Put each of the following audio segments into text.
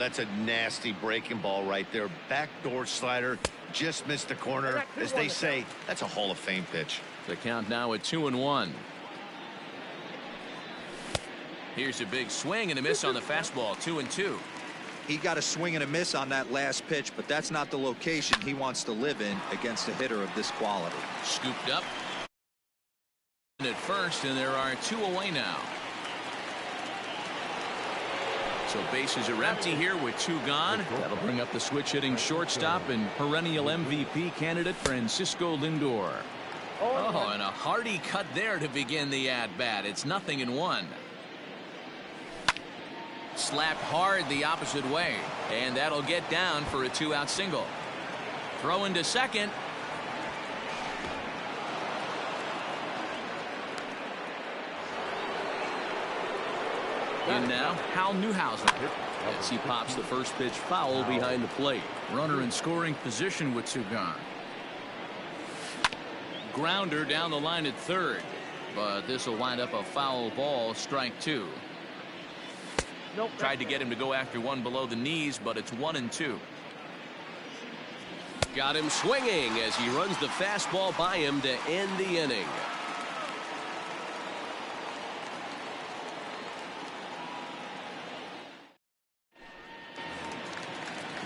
That's a nasty breaking ball right there. Backdoor slider, just missed the corner. As they say, that's a Hall of Fame pitch. The count now at 2-1. Here's a big swing and a miss on the fastball. 2-2. He got a swing and a miss on that last pitch, but that's not the location he wants to live in against a hitter of this quality. Scooped up at first, and there are 2 away now. So bases are empty here with 2 gone. That'll bring up the switch hitting shortstop and perennial MVP candidate Francisco Lindor. Oh, and a hearty cut there to begin the at-bat. It's 0-1. Slapped hard the opposite way, and that'll get down for a 2-out single. Throw into second. In now, Hal Newhouser, as he pops the first pitch foul behind the plate. Runner in scoring position with 2 gone. Grounder down the line at third, but this will wind up a foul ball. Strike 2. Tried to get him to go after one below the knees, but it's 1-2. Got him swinging as he runs the fastball by him to end the inning.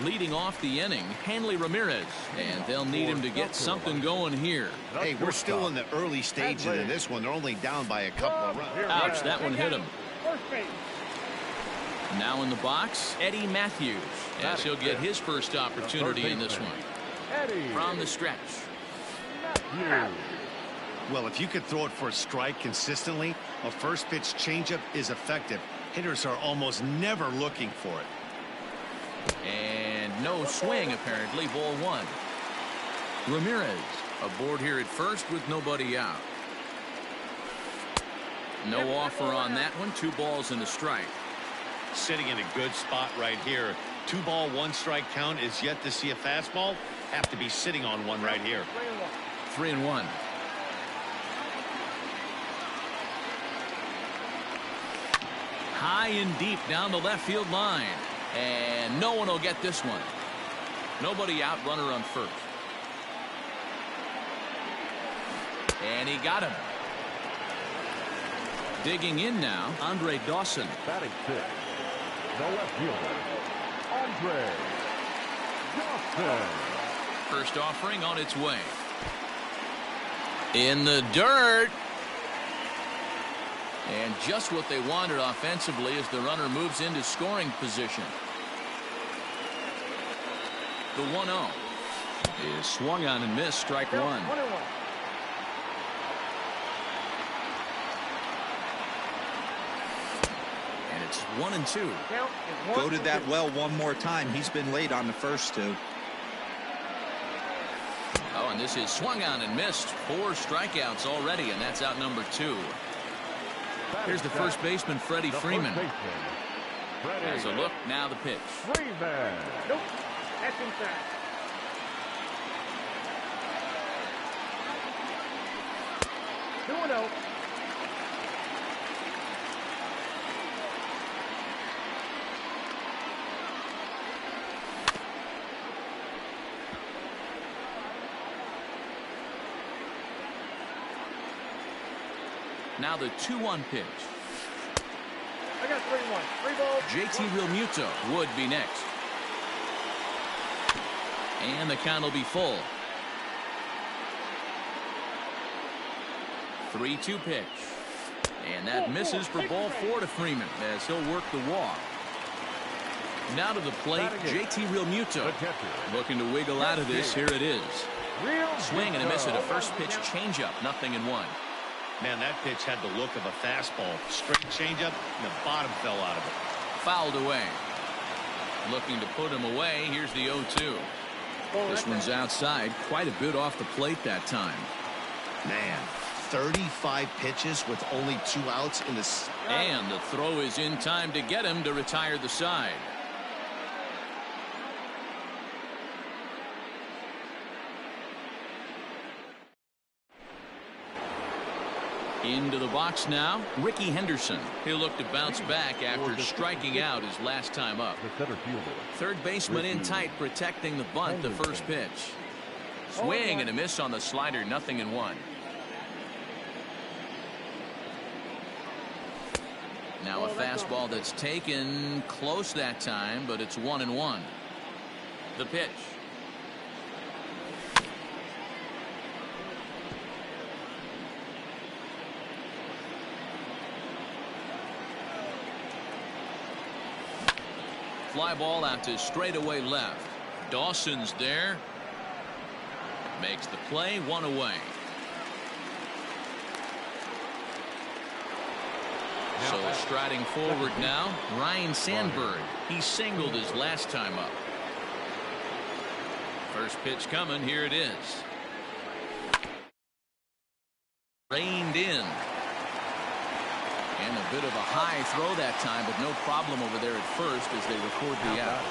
Leading off the inning, Hanley Ramirez, and they'll need him to get something going here. Hey, we're still in the early stages of this one. They're only down by a couple of runs. Ouch, that one hit him. Now in the box, Eddie Matthews, as he'll get his first opportunity in this one. From the stretch. Well, if you could throw it for a strike consistently, a first pitch changeup is effective. Hitters are almost never looking for it. And no swing, apparently. Ball 1. Ramirez aboard here at first with nobody out. No offer on that one. 2 balls and a strike. Sitting in a good spot right here. 2 ball, 1 strike count is yet to see a fastball. Have to be sitting on one right here. 3-1. High and deep down the left field line. And no one will get this one. Nobody out, runner on first. And he got him. Digging in now, Andre Dawson. Batting 5th, the left fielder, Andre Dawson. First offering on its way. In the dirt. And just what they wanted offensively as the runner moves into scoring position. The 1-0 is swung on and missed. Strike 1. And it's 1-2. Goaded that well one more time. He's been late on the first 2. Oh, and this is swung on and missed. 4 strikeouts already, and that's out number 2. Here's the first baseman, Freddie Freeman. Has a look, now the pitch. Freeman. Nope. That's inside. Two 2-0. Now the 2-1 pitch. I got 3-1. 3 balls. JT Realmuto would be next. And the count will be full. 3-2 pitch. And that misses for ball 4 to Freeman as he'll work the walk. Now to the plate, JT Realmuto. Looking to wiggle out of this. Here it is. Swing and a miss at a first pitch changeup. 0-1. Man, that pitch had the look of a fastball. Straight changeup, and the bottom fell out of it. Fouled away. Looking to put him away. Here's the 0-2. This one's outside. Quite a bit off the plate that time. Man, 35 pitches with only 2 outs in this. And the throw is in time to get him to retire the side. Into the box now, Ricky Henderson. He'll look to bounce back after striking out his last time up. The center fielder. Third baseman in tight, protecting the bunt, the first pitch. Swing and a miss on the slider, 0-1. Now a fastball that's taken close that time, but it's 1-1. The pitch. Fly ball out to straightaway left. Dawson's there. Makes the play, 1 away. So striding forward now, Ryan Sandberg. He singled his last time up. First pitch coming, here it is. Reined in. And a bit of a high throw that time, but no problem over there at first as they record the out.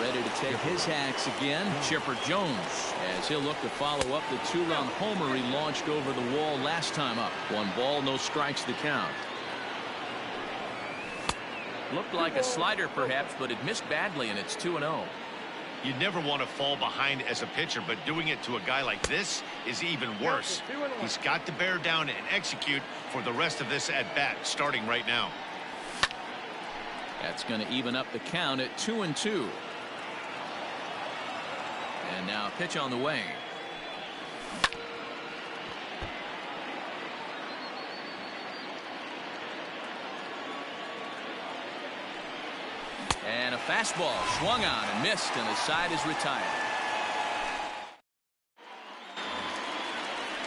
Ready to take his hacks again, Chipper Jones, as he'll look to follow up the 2-run homer he launched over the wall last time up. 1 ball, no strikes to count. Looked like a slider perhaps, but it missed badly, and it's 2-0. You never want to fall behind as a pitcher, but doing it to a guy like this is even worse. He's got to bear down and execute for the rest of this at-bat, starting right now. That's going to even up the count at 2-2. And now a pitch on the way. And a fastball swung on and missed, and the side is retired.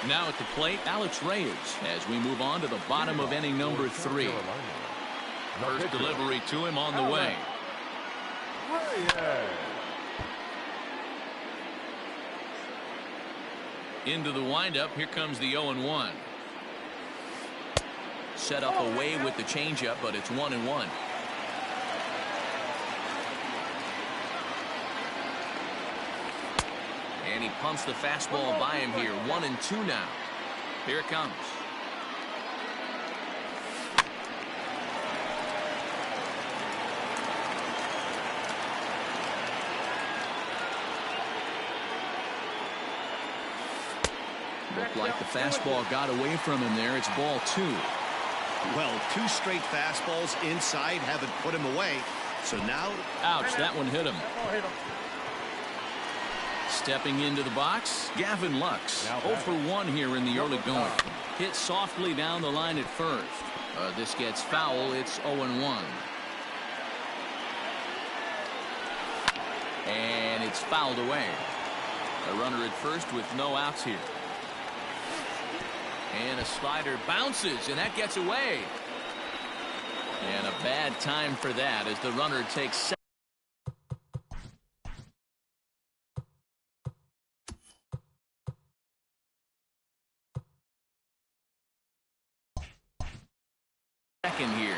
Now at the plate, Alex Reyes, as we move on to the bottom of inning number 3. First delivery to him on the way. Into the windup. Here comes the 0-1. Set up away with the changeup, but it's 1-1. And he pumps the fastball by him here. 1-2 now. Here it comes. Looked like the fastball got away from him there. It's ball 2. Well, 2 straight fastballs inside haven't put him away. So now. Ouch, that one hit him. Stepping into the box, Gavin Lux. 0 for 1 here in the early going. Hit softly down the line at first. This gets foul. It's 0-1. And it's fouled away. A runner at first with no outs here. And a slider bounces, and that gets away. And a bad time for that as the runner takes second here.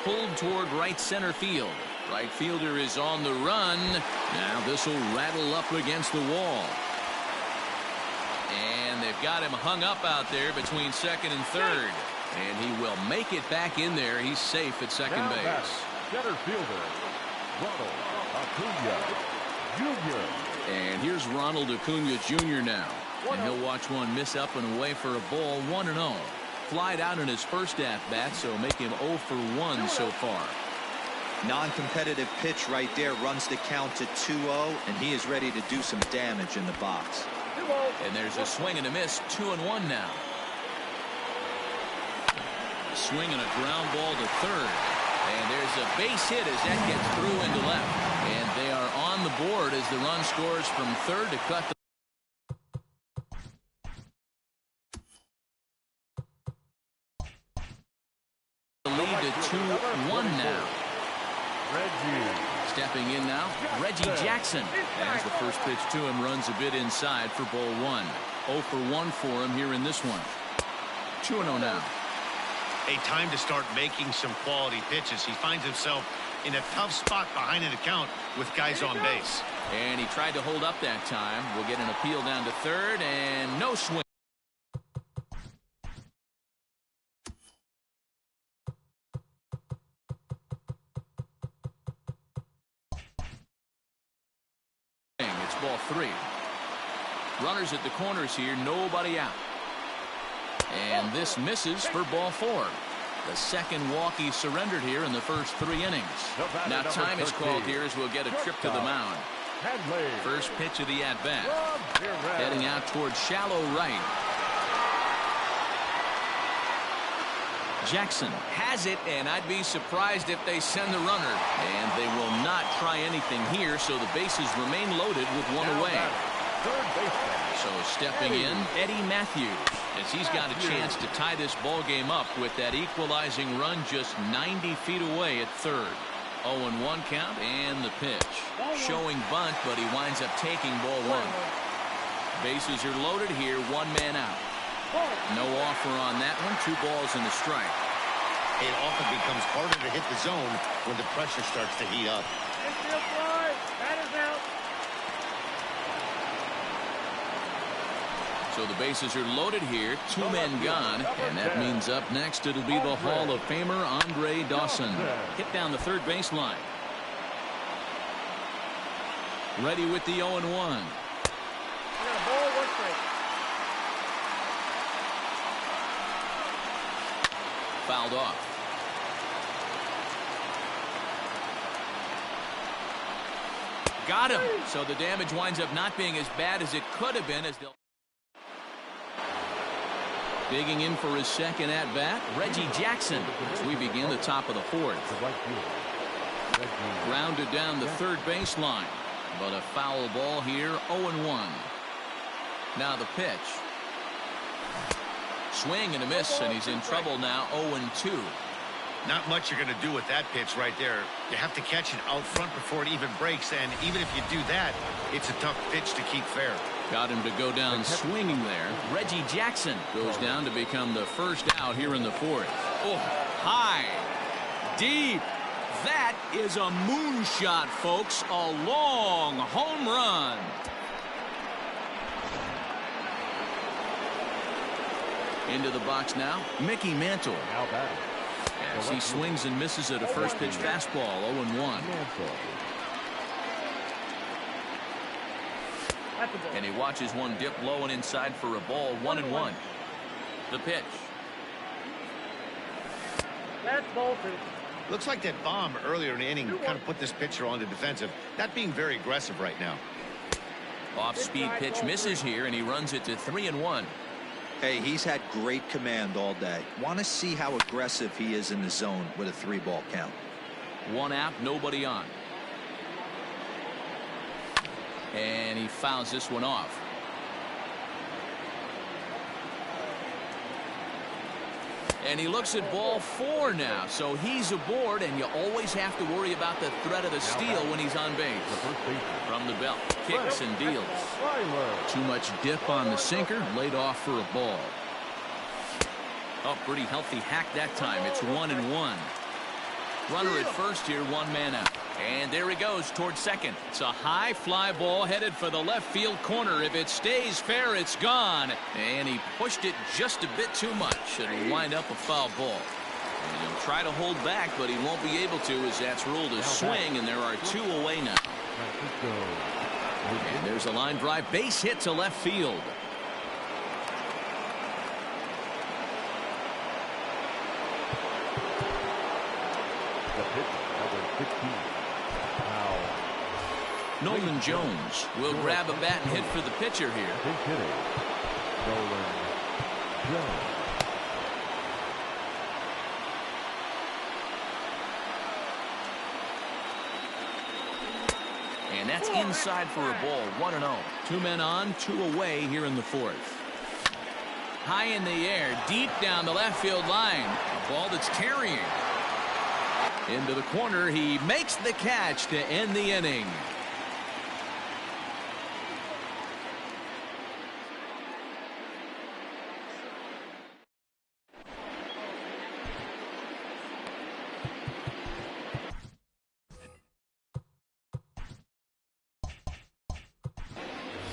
Pulled toward right center field. Right fielder is on the run. Now this will rattle up against the wall. And they've got him hung up out there between second and third. And he will make it back in there. He's safe at second base. Center fielder, Ronald Acuna Jr. And here's Ronald Acuna Jr. now. And he'll watch one miss up and away for a ball. 1-0. Flied out in his first at-bat, so make him 0 for 1 so far. Non-competitive pitch right there, runs the count to 2-0, and he is ready to do some damage in the box. And there's a swing and a miss. 2-1 now. A swing and a ground ball to third. And there's a base hit as that gets through into left. And they are on the board as the run scores from third to cut the lead to 2-1 now. Stepping in now, Reggie Jackson. As the first pitch to him runs a bit inside for ball 1. 0 for 1 for him here in this one. 2-0 now. A time to start making some quality pitches. He finds himself in a tough spot behind an account with guys on base. And he tried to hold up that time. We'll get an appeal down to third, and no swing. It's ball 3. Runners at the corners here, nobody out. And this misses for ball 4. The second walk he surrendered here in the first 3 innings. Now time is called here as we'll get a trip to the mound. First pitch of the at-bat. Heading out towards shallow right. Jackson has it, and I'd be surprised if they send the runner. And they will not try anything here, so the bases remain loaded with one away. So stepping in, Eddie Matthews, as he's got a chance to tie this ball game up with that equalizing run just 90 feet away at third. 0-1 count, and the pitch. Showing bunt, but he winds up taking ball 1. Bases are loaded here, 1 man out. No offer on that one, 2 balls and a strike. It often becomes harder to hit the zone when the pressure starts to heat up. Infield fly. That is out. So the bases are loaded here, 2 men gone, and that means up next it'll be the Hall of Famer Andre Dawson. Hit down the third baseline. Ready with the 0-1. Fouled off. Got him. So the damage winds up not being as bad as it could have been, as they'll digging in for his second at-bat, Reggie Jackson, as we begin the top of the 4th. Grounded down the third baseline, but a foul ball here, 0-1. Now the pitch. Swing and a miss, and he's in trouble now, 0-2. Not much you're going to do with that pitch right there. You have to catch it out front before it even breaks, and even if you do that, it's a tough pitch to keep fair. Got him to go down swinging there. Reggie Jackson goes down to become the first out here in the 4th. Oh, high, deep. That is a moonshot, folks. A long home run. Into the box now, Mickey Mantle. As he swings and misses at a first pitch fastball, 0-1. And he watches one dip low and inside for a ball, 1-1. The pitch. That's ball 2. Looks like that bomb earlier in the inning kind of put this pitcher on the defensive. Not being very aggressive right now. Off-speed pitch misses here, and he runs it to 3-1. Hey, he's had great command all day. Want to see how aggressive he is in the zone with a 3-ball count. 1 out, nobody on. And he fouls this one off. And he looks at ball 4 now, so he's aboard, and you always have to worry about the threat of the steal when he's on base. From the belt, kicks and deals. Too much dip on the sinker, laid off for a ball. Oh, pretty healthy hack that time. It's 1-1. Runner at first here, 1 man out. And there he goes towards second. It's a high fly ball headed for the left field corner. If it stays fair, it's gone. And he pushed it just a bit too much. It'll wind up a foul ball. And he'll try to hold back, but he won't be able to, as that's ruled a swing, and there are 2 away now. And there's a line drive base hit to left field. Nolan Jones will grab a bat and hit for the pitcher here. Nolan Jones. And that's inside for a ball, 1-0. 2 men on, 2 away here in the 4th. High in the air, deep down the left field line. A ball that's carrying. Into the corner, he makes the catch to end the inning.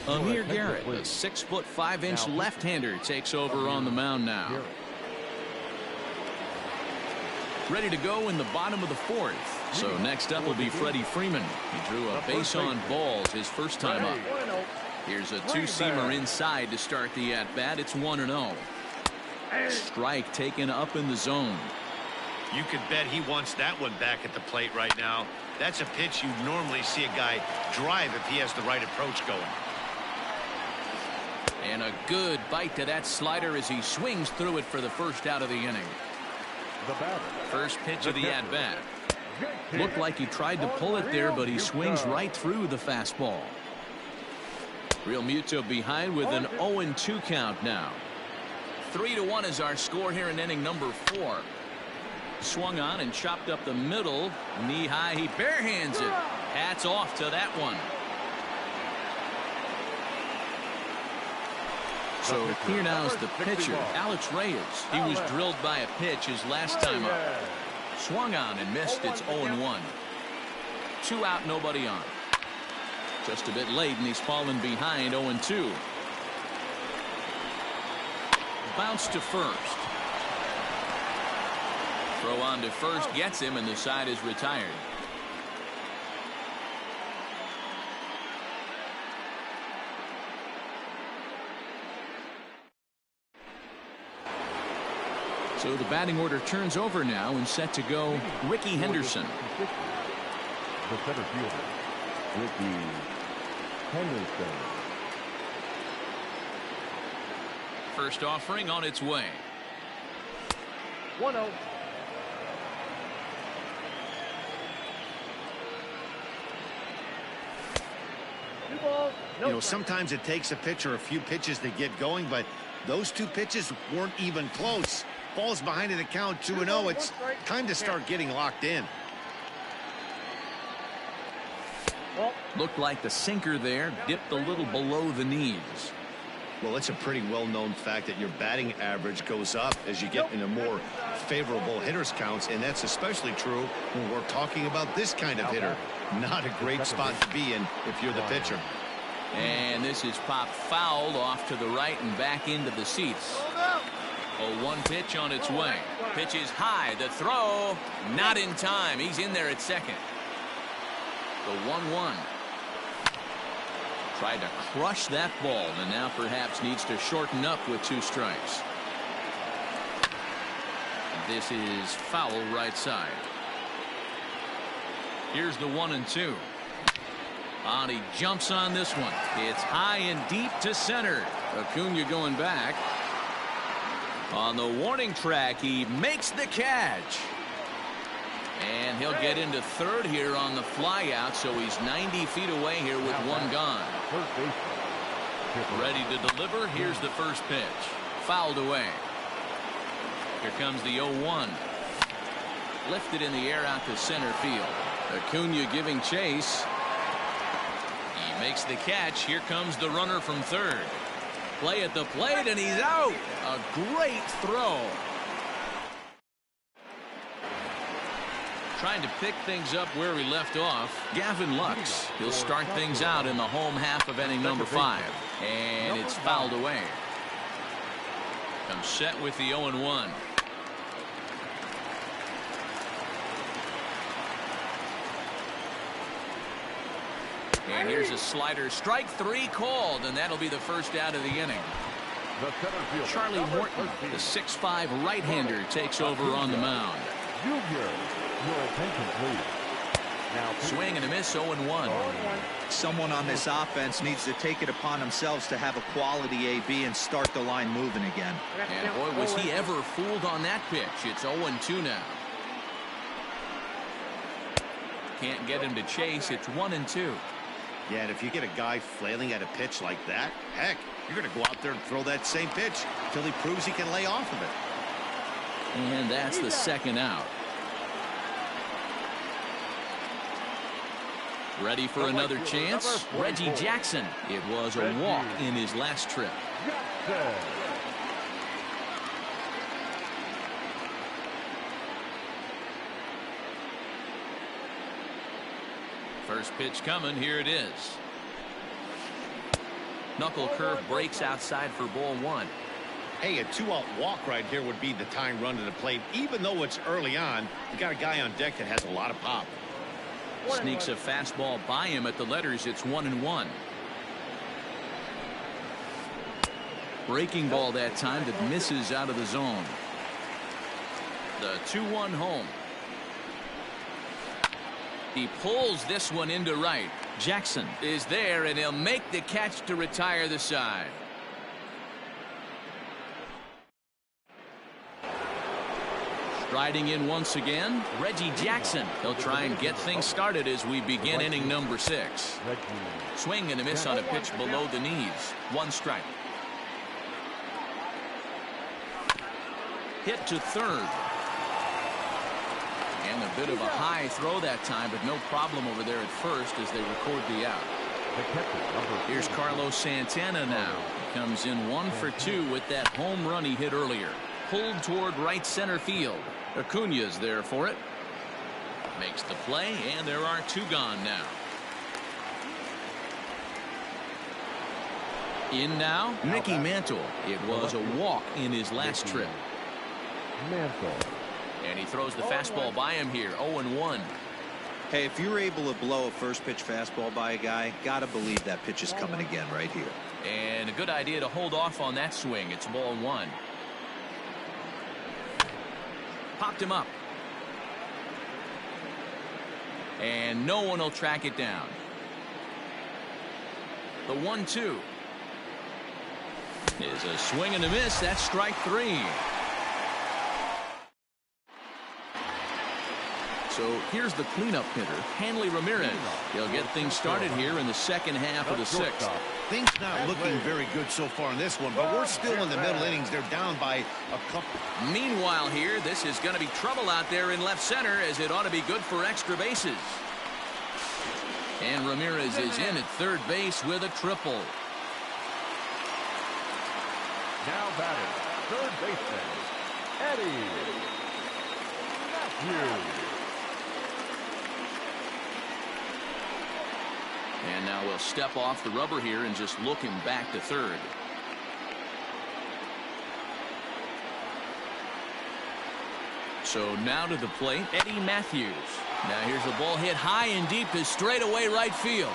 Amir Garrett, the 6'5" left-hander, takes over on the mound now. Ready to go in the bottom of the fourth. So next up will be Freddie Freeman. He drew a base on balls his first time up. Here's a two-seamer inside to start the at-bat. It's 1-0. Strike taken up in the zone. You could bet he wants that one back at the plate right now. That's a pitch you normally see a guy drive if he has the right approach going. And a good bite to that slider as he swings through it for the first out of the inning. First pitch of the at-bat. Looked like he tried to pull it there, but he swings right through the fastball. Real Muto behind with an 0-2 count now. 3-1 is our score here in inning number 4. Swung on and chopped up the middle. Knee high, he barehands it. Hats off to that one. So here now is the pitcher, Alex Reyes. He was drilled by a pitch his last time up. Swung on and missed. It's 0-1. 2 out, nobody on. Just a bit late, and he's fallen behind 0-2. Bounce to first. Throw on to first gets him, and the side is retired. So the batting order turns over now and set to go Ricky Henderson. The center fielder, Ricky Henderson. First offering on its way. 1-0. You know, sometimes it takes a pitcher a few pitches to get going, but those 2 pitches weren't even close. Ball's behind in the count, 2-0. It's time to start getting locked in. Looked like the sinker there dipped a little below the knees. Well, it's a pretty well-known fact that your batting average goes up as you get into more favorable hitters counts, and that's especially true when we're talking about this kind of hitter. Not a great spot to be in if you're the pitcher. And this is popped foul off to the right and back into the seats. 0-1 pitch on its way. Pitch is high. The throw not in time. He's in there at second. The 1-1. Tried to crush that ball and now perhaps needs to shorten up with 2 strikes. This is foul right side. Here's the 1-2. And he jumps on this one. It's high and deep to center. Acuna going back. On the warning track, he makes the catch. And he'll get into third here on the fly out, so he's 90 feet away here with 1 gone. Ready to deliver. Here's the first pitch. Fouled away. Here comes the 0-1. Lifted in the air out to center field. Acuna giving chase. He makes the catch. Here comes the runner from third. Play at the plate, and he's out. A great throw. Trying to pick things up where we left off. Gavin Lux. He'll start things out in the home half of inning number 5. And it's fouled away. Comes set with the 0-1. And here's a slider. Strike 3 called, and that'll be the first out of the inning. Charlie Morton, the 6'5" right-hander, takes over on the mound. Your attention, please. Now, swing and a miss, 0-1. Someone on this offense needs to take it upon themselves to have a quality AB and start the line moving again. And boy, was he ever fooled on that pitch. It's 0-2 now. Can't get him to chase. It's 1-2. Yeah, and if you get a guy flailing at a pitch like that, heck, you're going to go out there and throw that same pitch until he proves he can lay off of it. And that's the second out. Ready for another chance? Reggie Jackson. It was a walk in his last trip. First pitch coming. Here it is. Knuckle curve breaks outside for ball one. Hey, a 2-out walk right here would be the tying run to the plate. Even though it's early on, you got a guy on deck that has a lot of pop. Sneaks a fastball by him at the letters. It's 1-1. Breaking ball that time that misses out of the zone. The 2-1 home. He pulls this one into right. Jackson is there, and he'll make the catch to retire the side. Riding in once again, Reggie Jackson. He'll try and get things started as we begin inning number 6. Swing and a miss on a pitch below the knees. 1 strike. Hit to third. And a bit of a high throw that time, but no problem over there at first as they record the out. Here's Carlos Santana now. He comes in 1 for 2 with that home run he hit earlier. Pulled toward right center field. Acuña's there for it. Makes the play, and there are 2 gone now. In now, Mickey Mantle. It was a walk in his last trip. Mantle. And he throws the fastball by him here. 0-1. Hey, if you're able to blow a first pitch fastball by a guy, gotta believe that pitch is coming again right here. And a good idea to hold off on that swing. It's ball 1. Popped him up. And no one will track it down. The 1-2 is a swing and a miss. That's strike 3. So here's the cleanup hitter, Hanley Ramirez. He'll get things started here in the second half of the 6th. Things not looking very good so far in this one, but we're still in the middle innings. They're down by a couple. Meanwhile here, this is going to be trouble out there in left center, as it ought to be good for extra bases. And Ramirez is in at third base with a triple. Now batting, third baseman, Eddie Matthews. And now we'll step off the rubber here and just look him back to third. So now to the plate, Eddie Matthews. Now here's a ball hit high and deep to straightaway right field.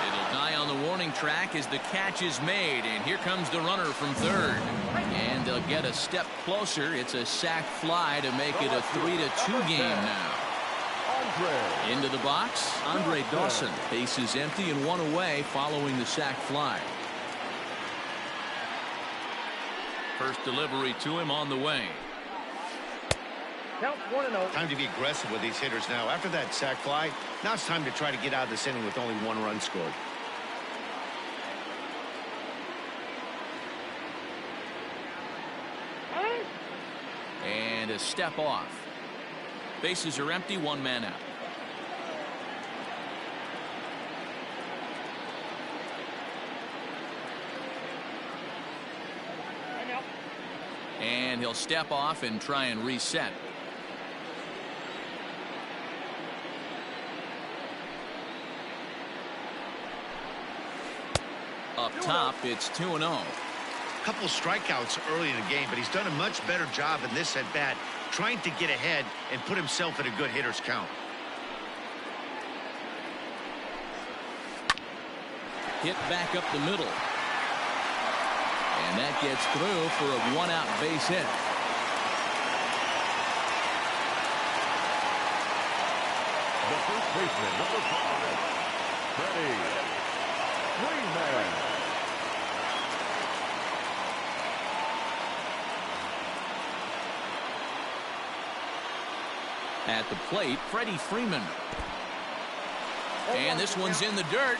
It'll die on the warning track as the catch is made, and here comes the runner from third. And they'll get a step closer. It's a sac fly to make it a 3-2 game now. Into the box, Andre Dawson. Base is empty and 1 away following the sac fly. First delivery to him on the way. Count 1-0. Time to be aggressive with these hitters now. After that sac fly, now it's time to try to get out of this inning with only 1 run scored. And a step off. Bases are empty, 1 man out. And he'll step off and try and reset. Up top, it's 2-0. Couple strikeouts early in the game, but he's done a much better job in this at bat, trying to get ahead and put himself in a good hitter's count. Hit back up the middle. And that gets through for a 1-out base hit. The first baseman, number 5, Freddie Freeman. At the plate, Freddie Freeman. And this one's in the dirt.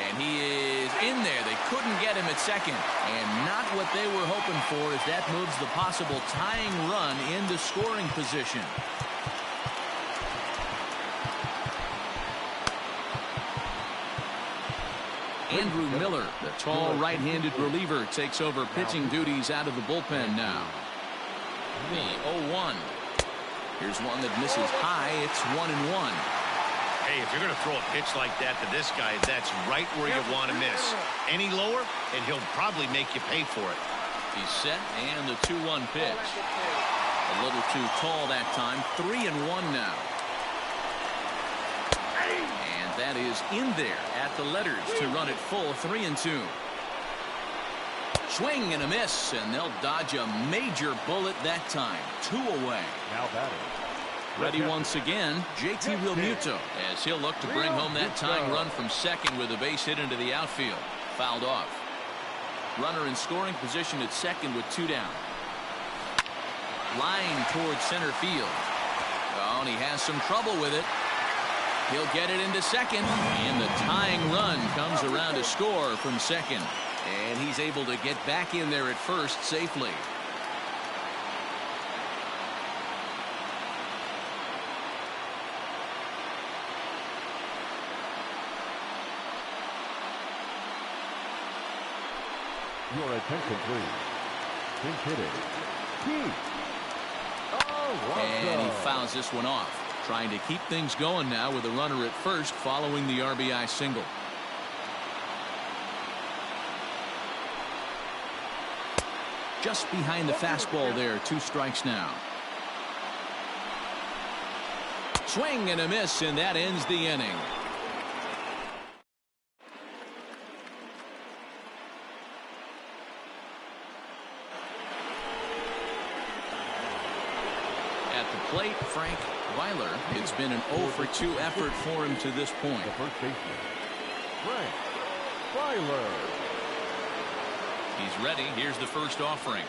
And he is in there. They couldn't get him at second. And not what they were hoping for, as that moves the possible tying run into scoring position. Andrew Miller, the tall right-handed reliever, takes over pitching duties out of the bullpen now. The 0-1. Here's one that misses high. It's 1-1. Hey, if you're going to throw a pitch like that to this guy, that's right where you want to miss. Any lower, and he'll probably make you pay for it. He's set, and the 2-1 pitch. A little too tall that time. 3-1 now. And that is in there at the letters to run it full 3-2. Swing and a miss, and they'll dodge a major bullet that time. 2 away. Now batting. Ready once again, JT Realmuto, as he'll look to bring home that tying run from second with a base hit into the outfield. Fouled off. Runner in scoring position at second with 2 down. Line towards center field. Oh, and he has some trouble with it. He'll get it into second, and the tying run comes around to score from second. And he's able to get back in there at first safely. Your attention, please. Pinch hitting. Keith. Oh, And he fouls this one off. Trying to keep things going now with a runner at first following the RBI single. Just behind the fastball there. 2 strikes now. Swing and a miss, and that ends the inning. At the plate, Frank Weiler. It's been an 0-for-2 effort for him to this point. The first baseman, Frank Weiler. He's ready. Here's the first offering.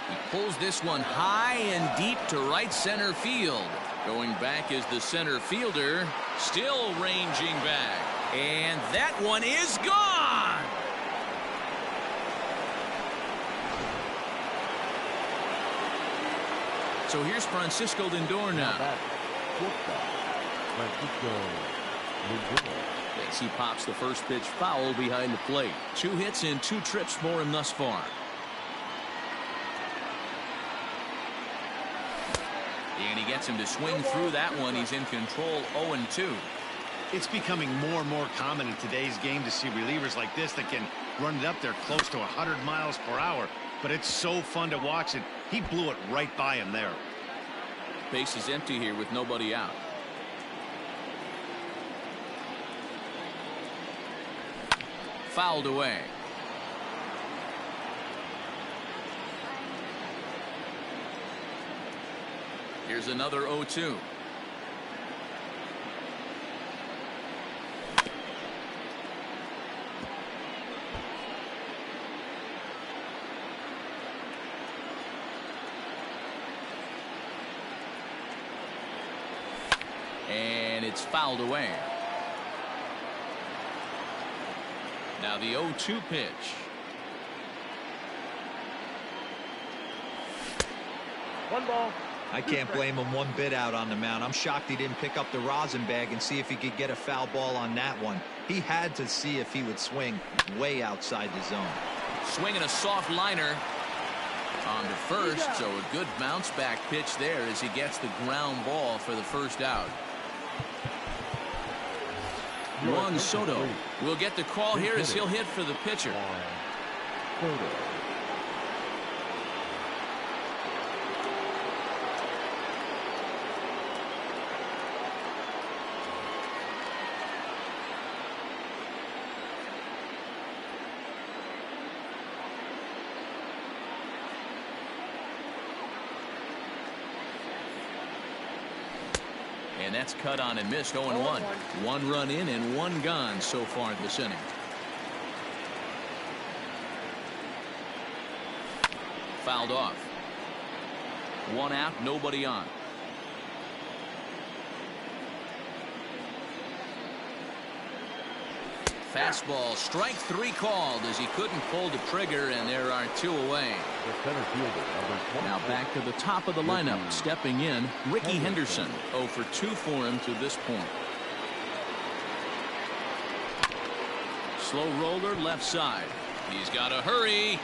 He pulls this one high and deep to right center field. Going back is the center fielder. Still ranging back. And that one is gone. So here's Francisco Lindor now. Francisco Lindor. As he pops the first pitch foul behind the plate. 2 hits and 2 trips for him thus far. And he gets him to swing through that one. He's in control. 0-2. It's becoming more and more common in today's game to see relievers like this that can run it up there close to 100 miles per hour. But it's so fun to watch it. He blew it right by him there. Base is empty here with nobody out. Fouled away. Here's another 0-2. And it's fouled away. Now the 0-2 pitch. One ball. I can't blame him one bit out on the mound. I'm shocked he didn't pick up the rosin bag and see if he could get a foul ball on that one. He had to see if he would swing way outside the zone. Swinging a soft liner on to first, so a good bounce back pitch there as he gets the ground ball for the first out. Juan Soto will get the call here as he'll hit for the pitcher. And that's cut on and missed. 0-1. 1 run in and 1 gone so far this inning. Fouled off. 1 out, nobody on. Fastball, strike 3 called as he couldn't pull the trigger, and there are 2 away. Now back to the top of the lineup, stepping in, Ricky Henderson. 0-for-2 for him to this point. Slow roller left side. He's got to hurry.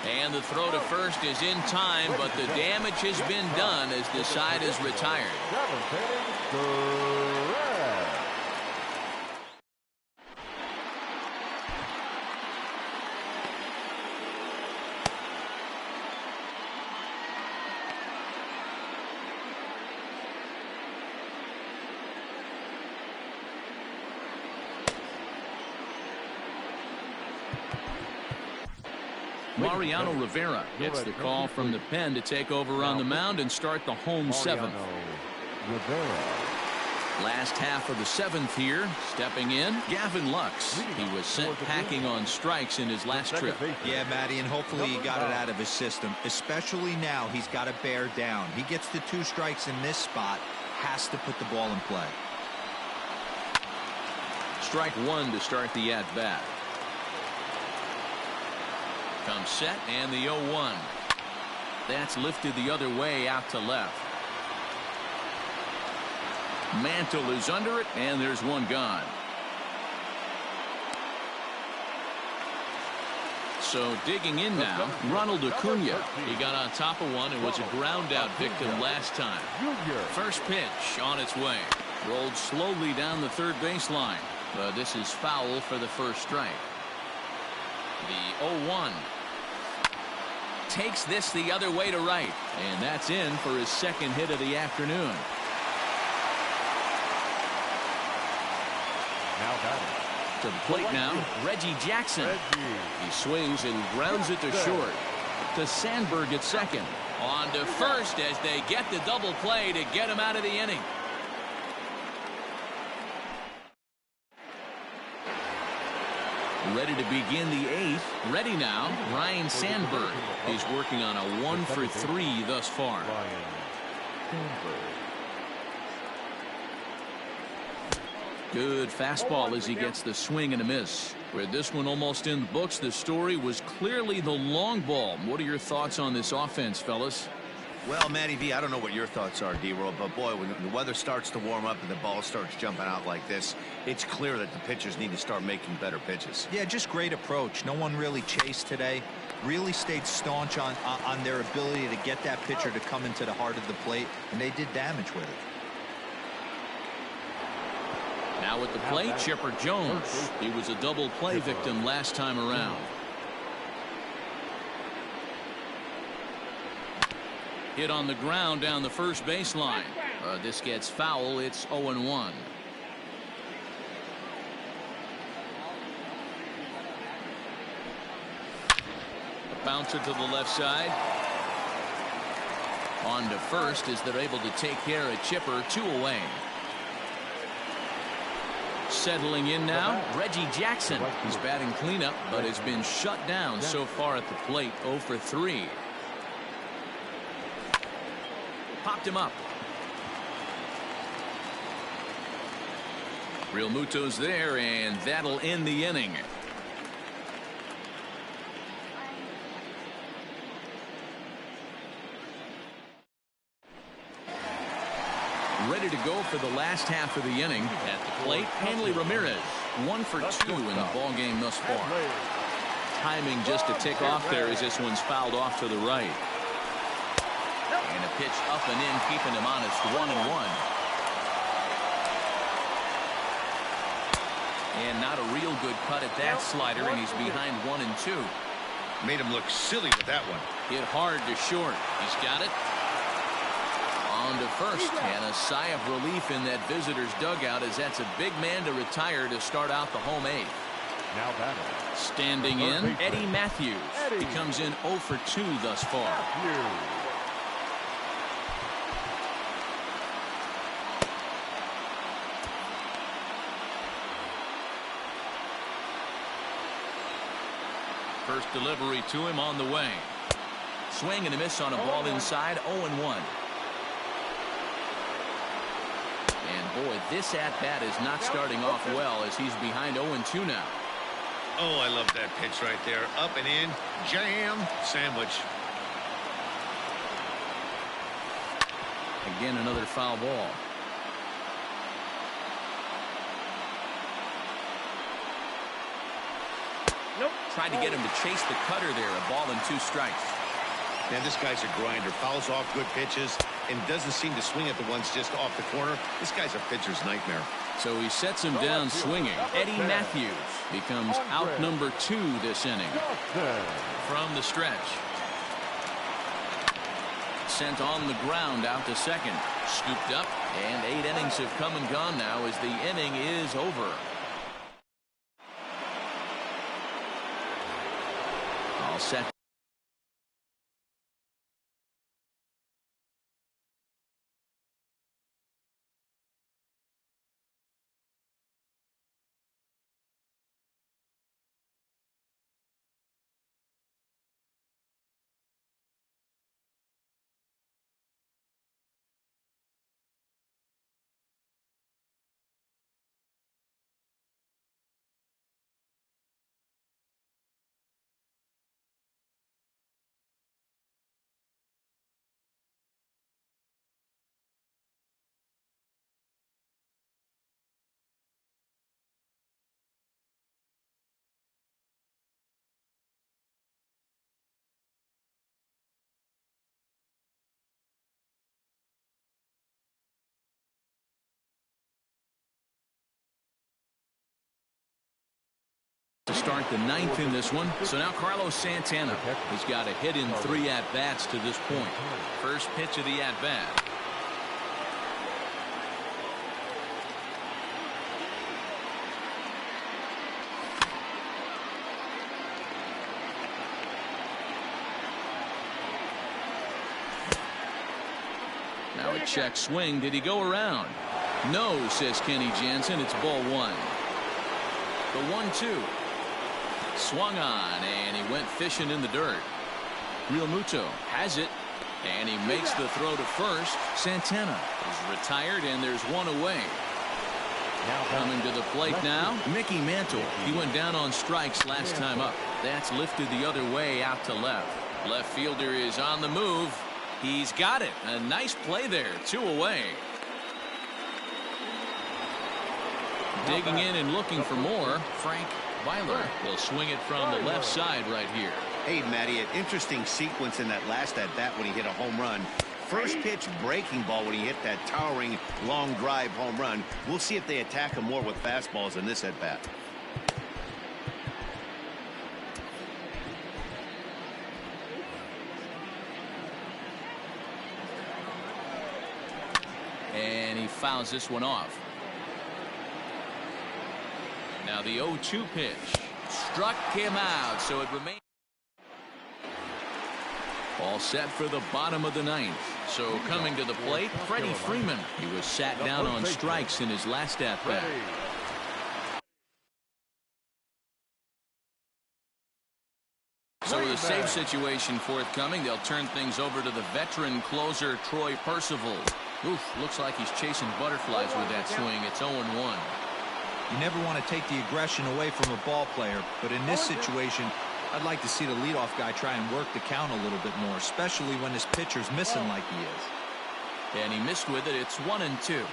And the throw to first is in time, but the damage has been done as the side is retired. Mariano Rivera gets the call from the pen to take over on the mound and start the home seventh. Last half of the seventh here, stepping in, Gavin Lux. He was sent packing on strikes in his last trip. Yeah, Matty, and hopefully he got it out of his system. Especially now, he's got to bear down. He gets the 2 strikes in this spot, has to put the ball in play. Strike 1 to start the at-bat. Comes set and the 0-1. That's lifted the other way out to left. Mantle is under it, and there's one gone. So digging in now, Ronald Acuna. He got on top of one and was a ground out victim last time. First pitch on its way. Rolled slowly down the third baseline. But this is foul for the first strike. The 0-1. Takes this the other way to right. And that's in for his second hit of the afternoon. Now batting. To the plate now, Reggie Jackson. He swings and grounds it to short. To Sandberg at second. On to first as they get the double play to get him out of the inning. Ready to begin the 8th. Ready now, Ryan Sandberg. He's working on a 1 for 3 thus far. Good fastball as he gets the swing and a miss. With this one almost in the books, the story was clearly the long ball. What are your thoughts on this offense, fellas? Well, Matty V, I don't know what your thoughts are, D-Roll, but boy, when the weather starts to warm up and the ball starts jumping out like this, it's clear that the pitchers need to start making better pitches. Yeah, just great approach. No one really chased today. Really stayed staunch on their ability to get that pitcher to come into the heart of the plate, and they did damage with it. Now at the plate, Chipper Jones. He was a double play victim last time around. Hit on the ground down the first baseline. This gets foul. It's 0-1. A bouncer to the left side. On to first as they're able to take care of Chipper. 2 away. Settling in now, Reggie Jackson. He's batting cleanup, but has been shut down so far at the plate. 0 for 3. Popped him up. Real Muto's there, and that'll end the inning. Ready to go for the last half of the inning. At the plate, Hanley Ramirez. 1 for 2 in the ball game thus far. Timing just to tick off there as this one's fouled off to the right. And a pitch up and in, keeping him honest. 1-1. And not a real good cut at that slider, and he's behind 1-2. Made him look silly with that one. Hit hard to short. He's got it. On to first, and a sigh of relief in that visitor's dugout as that's a big man to retire to start out the home 8th. Now batting. Standing in, Eddie Matthews. He comes in 0 for 2 thus far. First delivery to him on the way. Swing and a miss on a ball inside. 0-1. And boy, this at-bat is not starting off well as he's behind 0-2 now. Oh, I love that pitch right there. Up and in, jam, sandwich. Again, another foul ball. Nope. Tried to get him to chase the cutter there. A ball and 2 strikes. Man, this guy's a grinder. Fouls off good pitches and doesn't seem to swing at the ones just off the corner. This guy's a pitcher's nightmare. So he sets him down swinging. Eddie Matthews becomes out number 2 this inning. From the stretch. Sent on the ground out to second. Scooped up, and 8 innings have come and gone now as the inning is over. All set. To start the 9th in this one. So now Carlos Santana has got a hit in 3 at-bats to this point. First pitch of the at-bat. Now a check swing. Did he go around? No, says Kenny Jansen. It's ball 1. The 1-2. Swung on, and he went fishing in the dirt. Real Muto has it, and he makes the throw to first. Santana is retired, and there's 1 away. Coming to the plate now, Mickey Mantle. He went down on strikes last time up. That's lifted the other way out to left. Left fielder is on the move. He's got it. A nice play there. 2 away. Digging in and looking for more, Frank Weiler will swing it from the left side right here. Hey, Matty, an interesting sequence in that last at-bat when he hit a home run. First pitch breaking ball when he hit that towering long drive home run. We'll see if they attack him more with fastballs in this at-bat. And he fouls this one off. Now the 0-2 pitch struck him out, so it remains all set for the bottom of the 9th. So coming to the plate, Freddie Freeman. He was sat down on strikes in his last at bat. So the save situation forthcoming. They'll turn things over to the veteran closer Troy Percival. Oof, looks like he's chasing butterflies with that swing. It's 0-1. You never want to take the aggression away from a ball player, but in this situation, I'd like to see the leadoff guy try and work the count a little bit more, especially when his pitcher's missing like he is. And he missed with it. It's 1-2.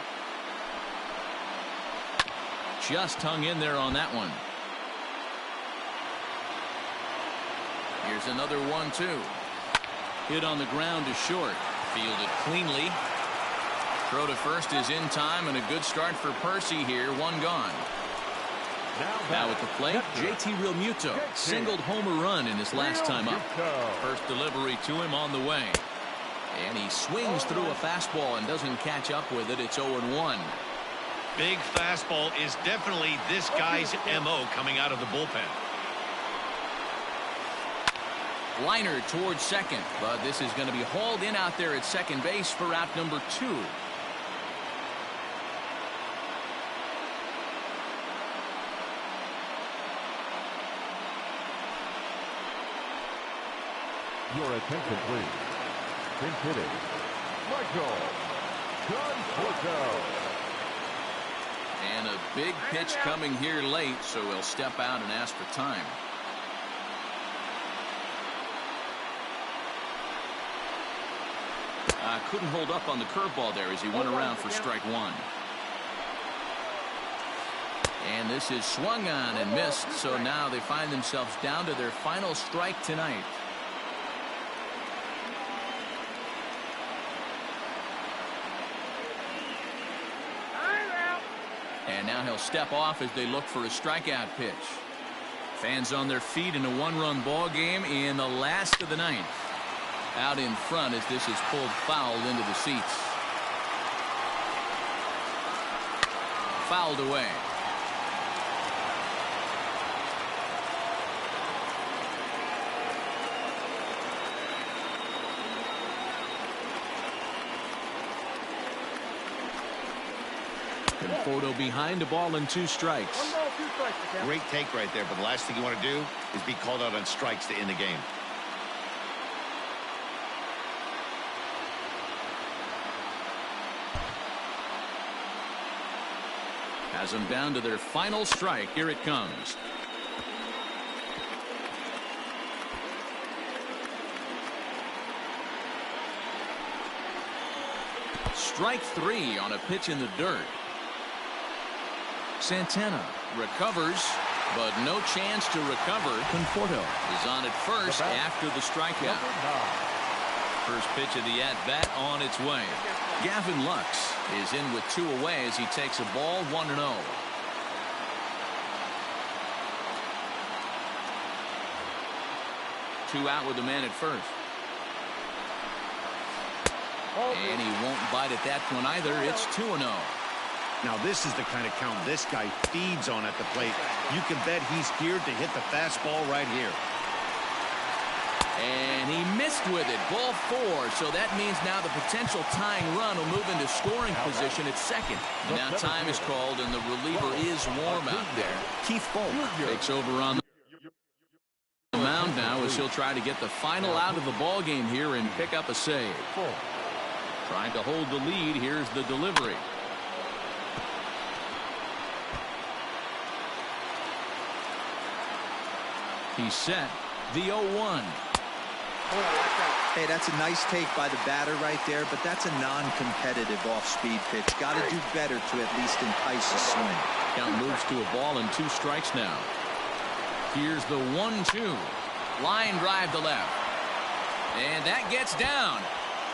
Just hung in there on that one. Here's another 1-2. Hit on the ground to short. Fielded cleanly. Throw to first is in time, and a good start for Percy here. 1 gone. Now at the plate, JT Realmuto singled home a run in his last time up. First delivery to him on the way. And he swings through a fastball and doesn't catch up with it. It's 0-1. Big fastball is definitely this guy's MO coming out of the bullpen. Liner towards second, but this is going to be hauled in out there at second base for out number 2. Your attention, please. Pinch hitting, Michael Conforto. And a big pitch coming here late, so he'll step out and ask for time. Couldn't hold up on the curveball there as he went around for strike 1. And this is swung on and missed, so now they find themselves down to their final strike tonight. And now he'll step off as they look for a strikeout pitch. Fans on their feet in a one-run ball game in the last of the ninth. Out in front as this is pulled foul into the seats. Fouled away. Conforto behind, a ball and 2 strikes. 1 ball, 2 strikes. Great take right there, but the last thing you want to do is be called out on strikes to end the game. Has them down to their final strike. Here it comes. Strike 3 on a pitch in the dirt. Santana recovers, but no chance to recover. Conforto is on at first after the strikeout. First pitch of the at-bat on its way. Gavin Lux is in with 2 away as he takes a ball 1-0. Two out with the man at first. And he won't bite at that one either. It's 2-0. Now this is the kind of count this guy feeds on at the plate. You can bet he's geared to hit the fastball right here. And he missed with it. Ball 4. So that means now the potential tying run will move into scoring position at second. Now time is called and the reliever is warm out there. Keith Folk takes over on the mound now as he'll try to get the final out of the ball game here and pick up a save. Trying to hold the lead. Here's the delivery. He's set. The 0-1. Hey, that's a nice take by the batter right there, but that's a non-competitive off-speed pitch. Got to do better to at least entice a swing. Count moves to a ball and 2 strikes now. Here's the 1-2. Line drive to left. And that gets down.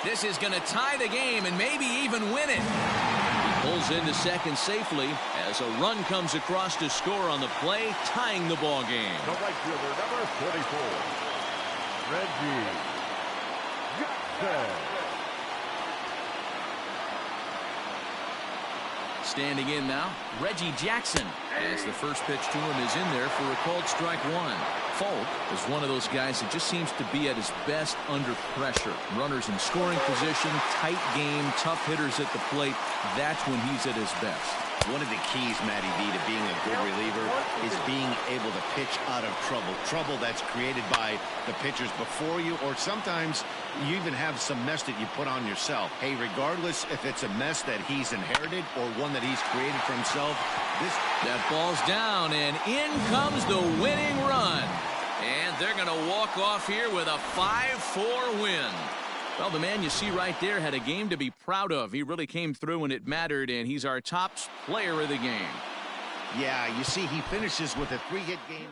This is going to tie the game and maybe even win it. He pulls into second safely as a run comes across to score on the play, tying the ball game. The right fielder, number 44, Reggie Jackson. Standing in now, Reggie Jackson, as the first pitch to him is in there for a called strike 1. Folk is one of those guys that just seems to be at his best under pressure. Runners in scoring position, tight game, tough hitters at the plate. That's when he's at his best. One of the keys, Matty V, to being a good reliever is being able to pitch out of trouble. Trouble that's created by the pitchers before you, or sometimes you even have some mess that you put on yourself. Hey, regardless if it's a mess that he's inherited or one that he's created for himself, that ball's down, and in comes the winning run. And they're going to walk off here with a 5-4 win. Well, the man you see right there had a game to be proud of. He really came through and it mattered, and he's our top player of the game. Yeah, you see, he finishes with a 3-hit game.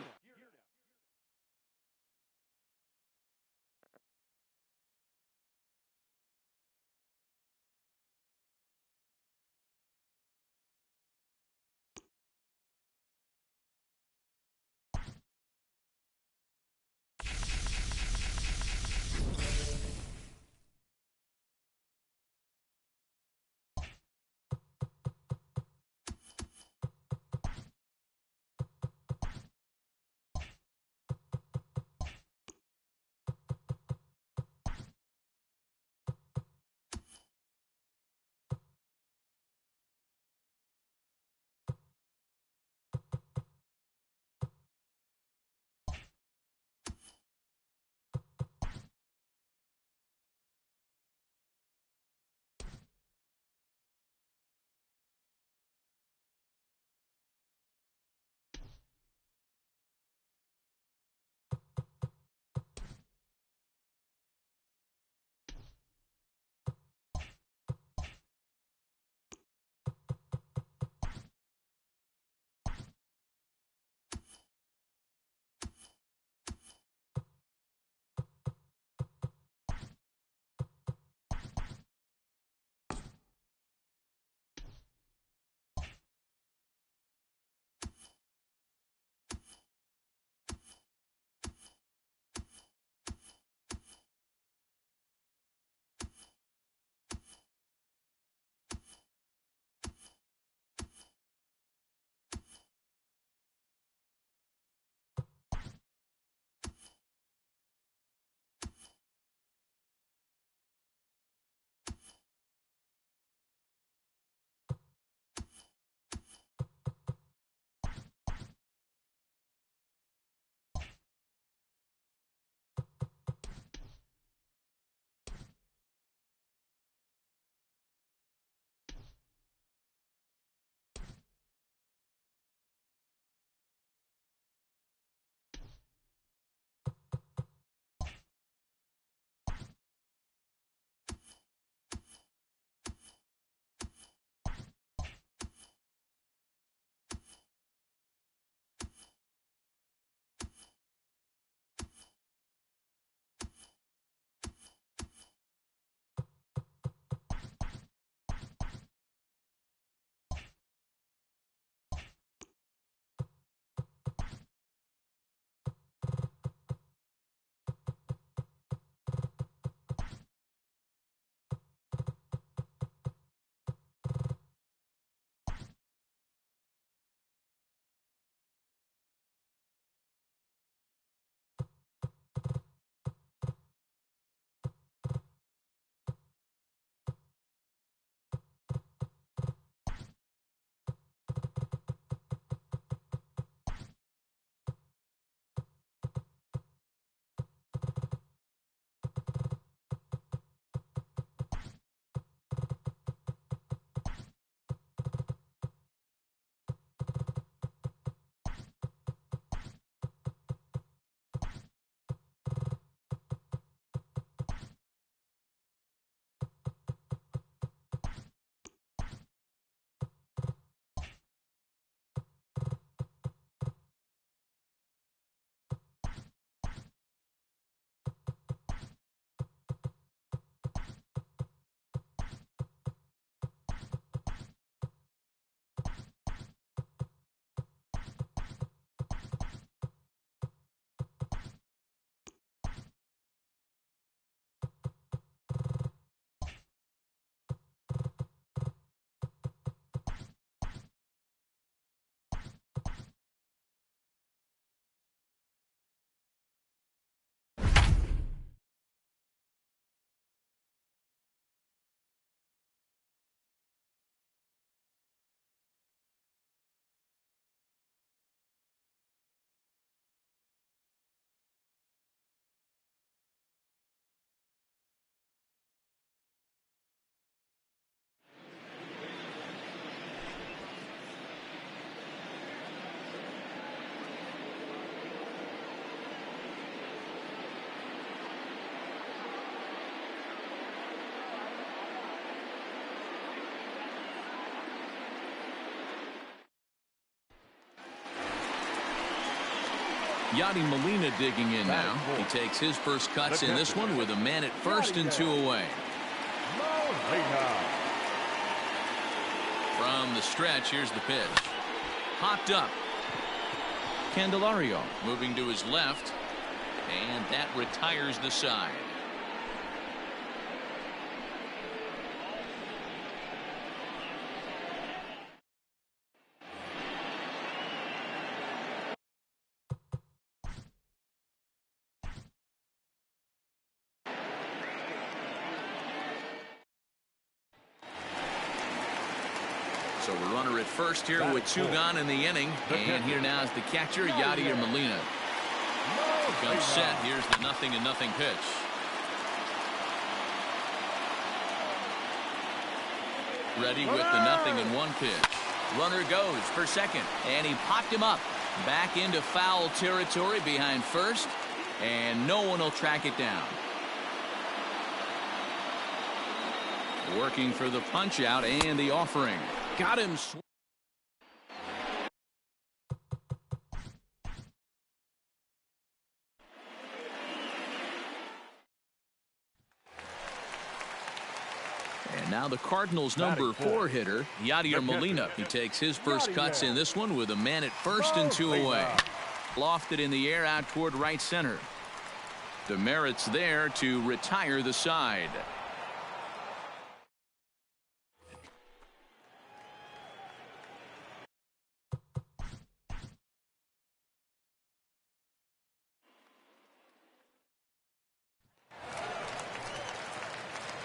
Yadi Molina digging in now. He takes his first cuts in this one with a man at first and 2 away. From the stretch, here's the pitch. Popped up. Candelario moving to his left, and that retires the side. So a runner at first here with 2 gone in the inning. And here now is the catcher, Yadier Molina. Comes set. Here's the 0-0 pitch. Ready with the 0-1 pitch. Runner goes for second. And he popped him up. Back into foul territory behind first. And no one will track it down. Working for the punch out and the offering. Got him. And now the Cardinals' number 4 hitter, Yadier Molina. He takes his first cuts in this one with a man at first and 2 away. Lofted in the air out toward right center. Demerits there to retire the side.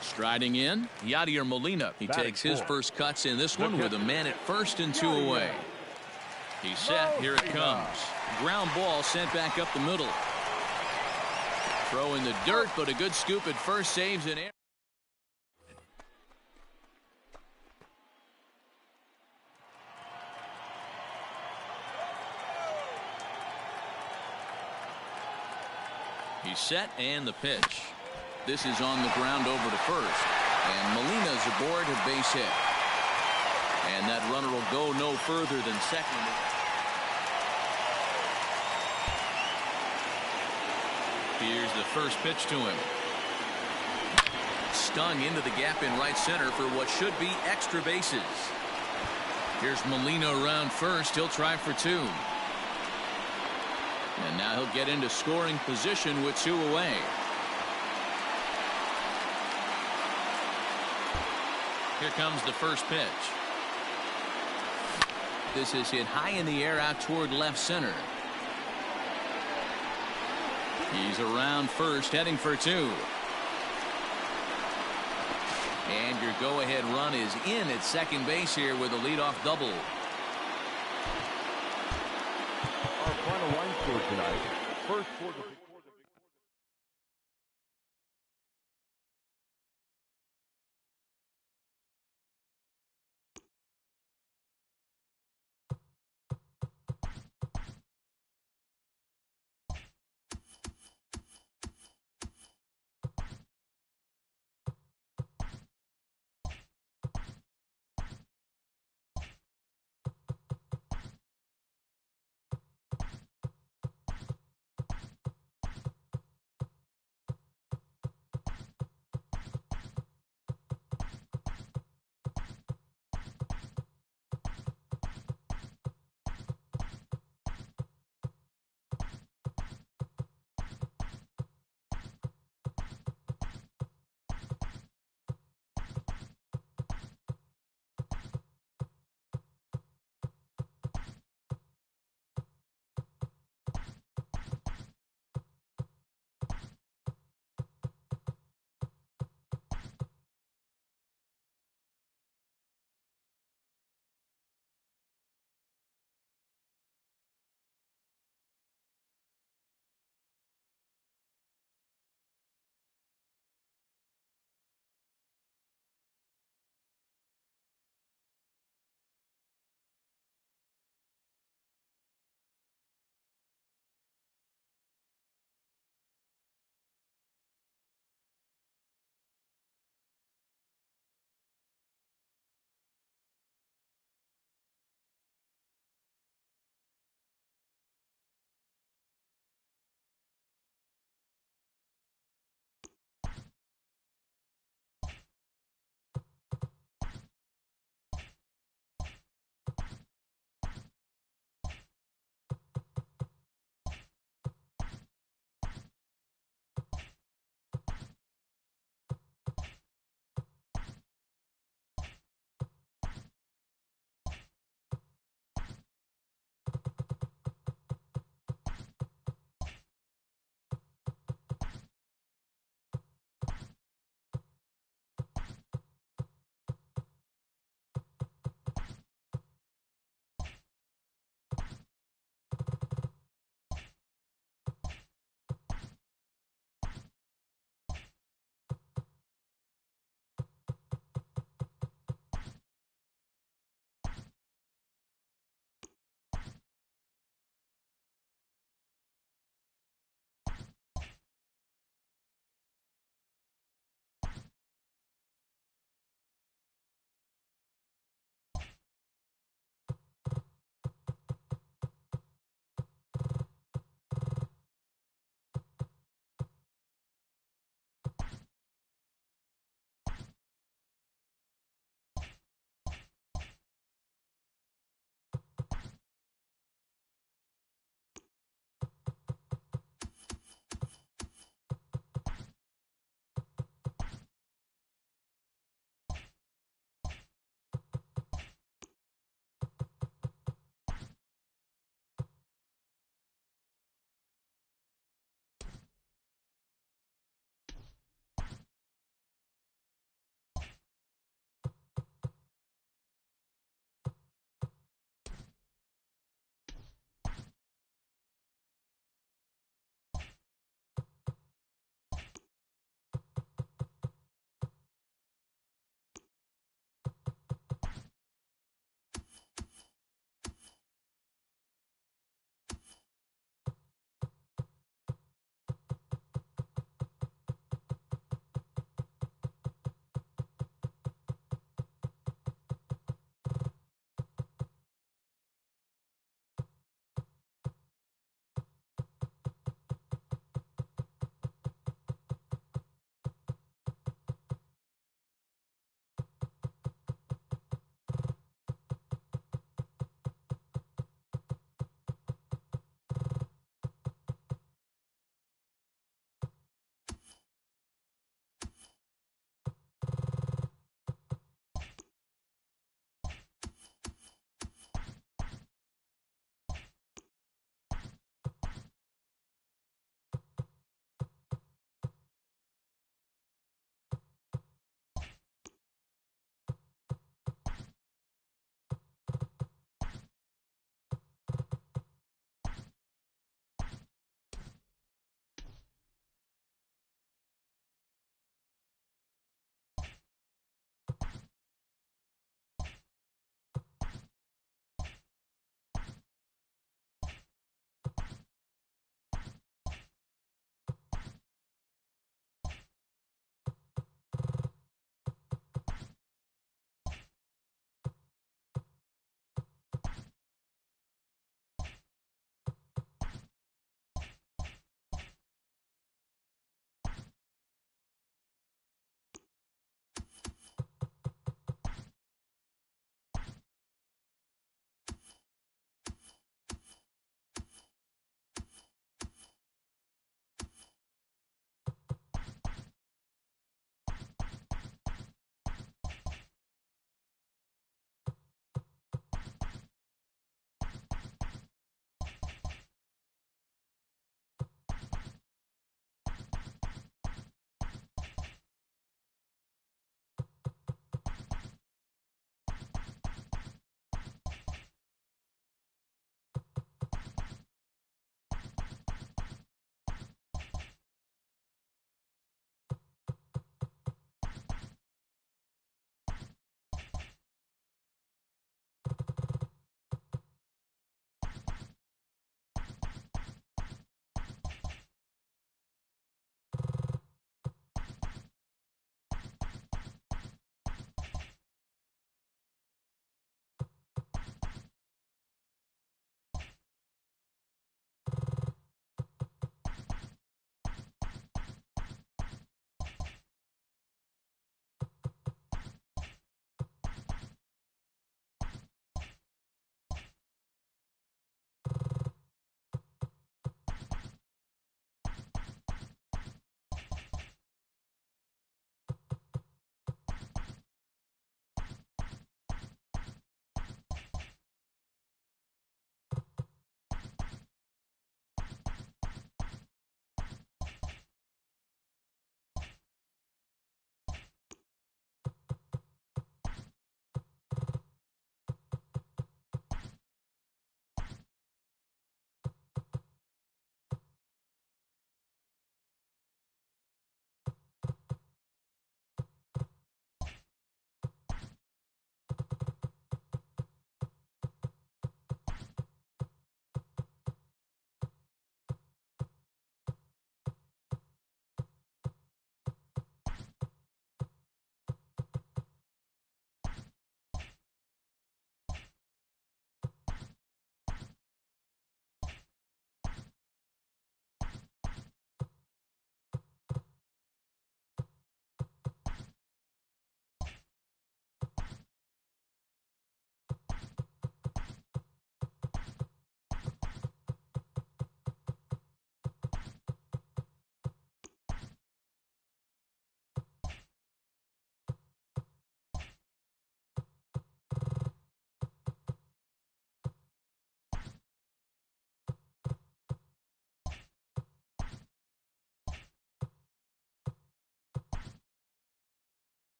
Striding in, Yadier Molina. He takes his first cuts in this one with a man at first and 2 away. He's set. Here it comes. Ground ball sent back up the middle. Throw in the dirt, but a good scoop at first, saves an error. He's set, and the pitch. This is on the ground over to first. And Molina's aboard a base hit. And that runner will go no further than second. Here's the first pitch to him. Stung into the gap in right center for what should be extra bases. Here's Molina around first. He'll try for 2. And now he'll get into scoring position with 2 away. Here comes the first pitch. This is hit high in the air out toward left center. He's around first, heading for 2. And your go-ahead run is in at second base here with a leadoff double. Our final line score tonight. First quarter.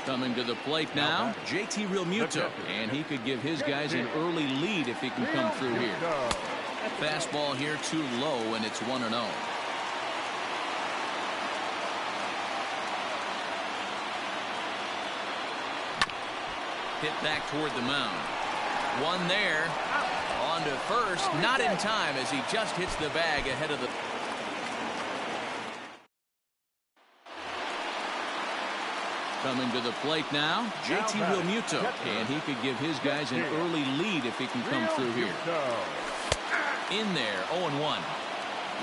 Coming to the plate now, JT Realmuto, and he could give his guys an early lead if he can come through here. Fastball here too low, and it's 1-0. Hit back toward the mound. One there. On to first. Not in time as he just hits the bag ahead of the... Coming to the plate now, JT Realmuto, and he could give his guys an early lead if he can come through here. In there, 0-1.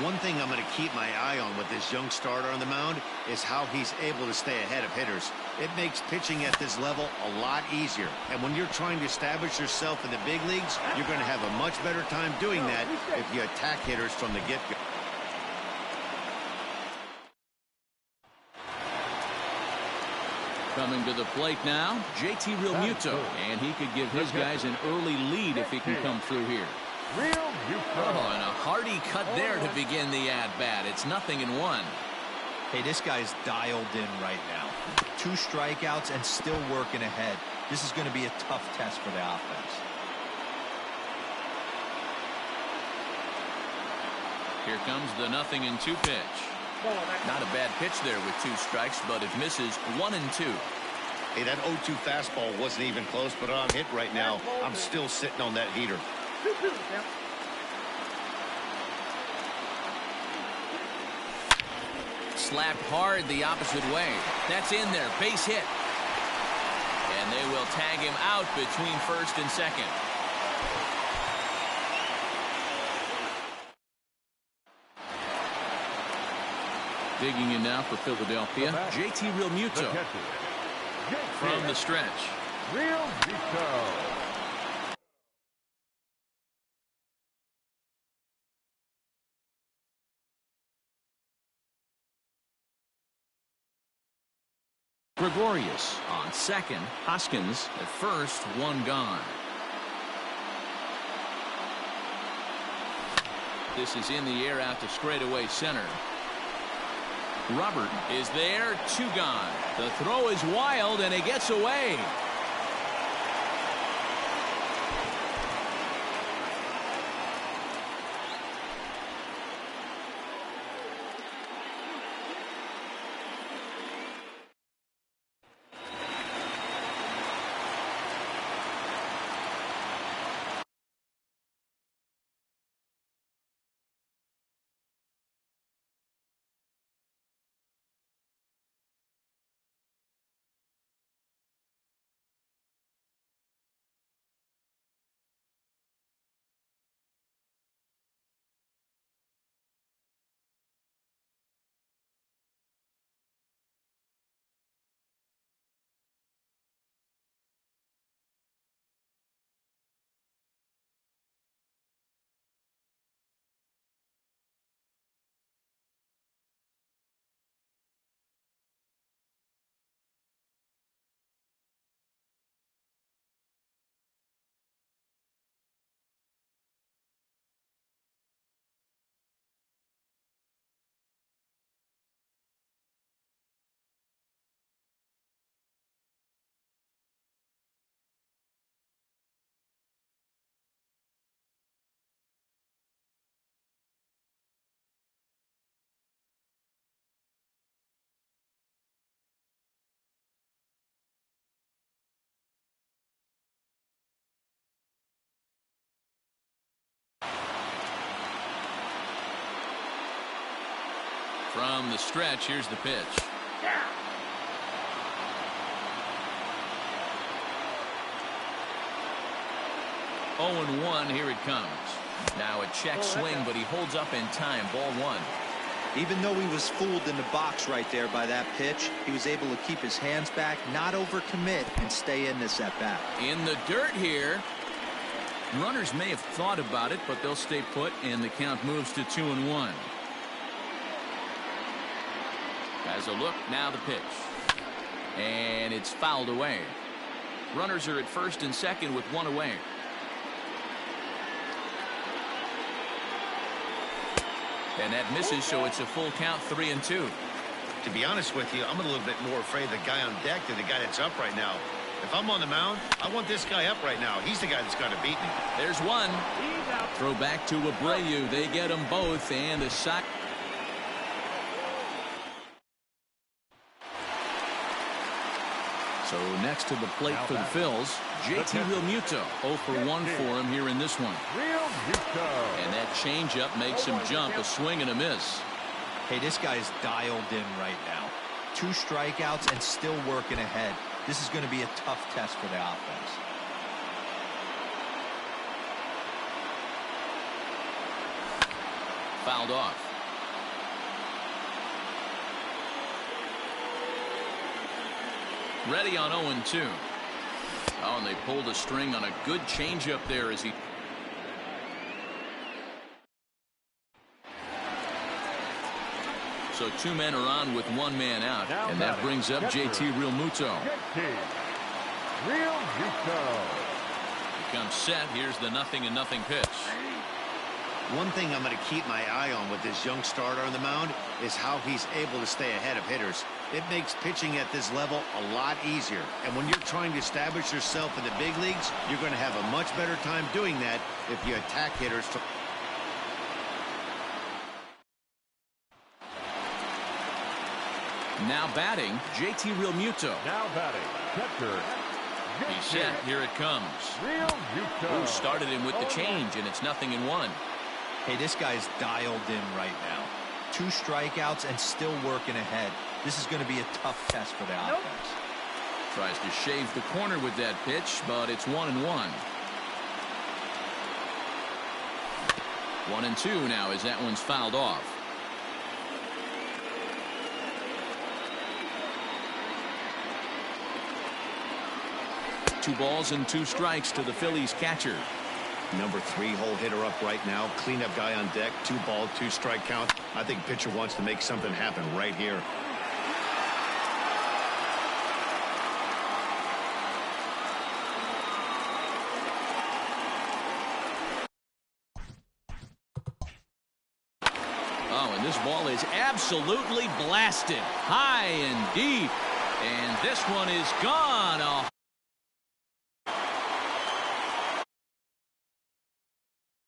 One thing I'm going to keep my eye on with this young starter on the mound is how he's able to stay ahead of hitters. It makes pitching at this level a lot easier. And when you're trying to establish yourself in the big leagues, you're going to have a much better time doing that if you attack hitters from the get-go. Coming to the plate now, JT Realmuto, and he could give his guys an early lead if he can come through here. Oh, and a hearty cut there to begin the at-bat. It's 0-1. Hey, this guy's dialed in right now. 2 strikeouts and still working ahead. This is going to be a tough test for the offense. Here comes the 0-2 pitch. Not a bad pitch there with 2 strikes, but it misses 1-2. Hey, that 0-2 fastball wasn't even close, but on hit right now, I'm still sitting on that heater. Slapped hard the opposite way. That's in there. Base hit. And they will tag him out between first and second. Digging in now for Philadelphia, JT Realmuto from the stretch. Gregorius on second. Hoskins at first. 1 gone. This is in the air out to straightaway center. Robert is there. 2 gone. The throw is wild, and it gets away. From the stretch, here's the pitch. Yeah. 0-1, here it comes. Now a check swing, but he holds up in time. Ball 1. Even though he was fooled in the box right there by that pitch, he was able to keep his hands back, not overcommit, and stay in this at-bat. In the dirt here. Runners may have thought about it, but they'll stay put, and the count moves to 2-1. As a look, now the pitch. And it's fouled away. Runners are at first and second with 1 away. And that misses, so it's a full count, 3-2. To to be honest with you, I'm a little bit more afraid of the guy on deck than the guy that's up right now. If I'm on the mound, I want this guy up right now. He's the guy that's got to beat me. There's one. Throw back to Abreu. They get them both, and a sack. So next to the plate for the Phils, JT Realmuto. 0 for 1 for him here in this one. And that changeup makes him jump, a swing and a miss. Hey, this guy's dialed in right now. 2 strikeouts and still working ahead. This is going to be a tough test for the offense. Fouled off. Ready on 0-2. Oh, and they pulled a string on a good changeup there as he. So 2 men are on with 1 man out, and that brings up JT Realmuto. He comes set. Here's the 0-0 pitch. One thing I'm going to keep my eye on with this young starter on the mound is how he's able to stay ahead of hitters. It makes pitching at this level a lot easier. And when you're trying to establish yourself in the big leagues, you're going to have a much better time doing that if you attack hitters. Now batting, JT Realmuto. Now batting, catcher. He's set. Here it comes. Who started him with the change, and it's 0-1. Hey, this guy's dialed in right now. 2 strikeouts and still working ahead. This is going to be a tough test for the offense. Tries to shave the corner with that pitch, but it's 1-1. 1-2 now as that one's fouled off. Two balls and 2 strikes to the Phillies catcher. Number 3 hole hitter up right now. Cleanup guy on deck. 2 ball, 2 strike count. I think pitcher wants to make something happen right here. Oh, and this ball is absolutely blasted high and deep. And this one is gone.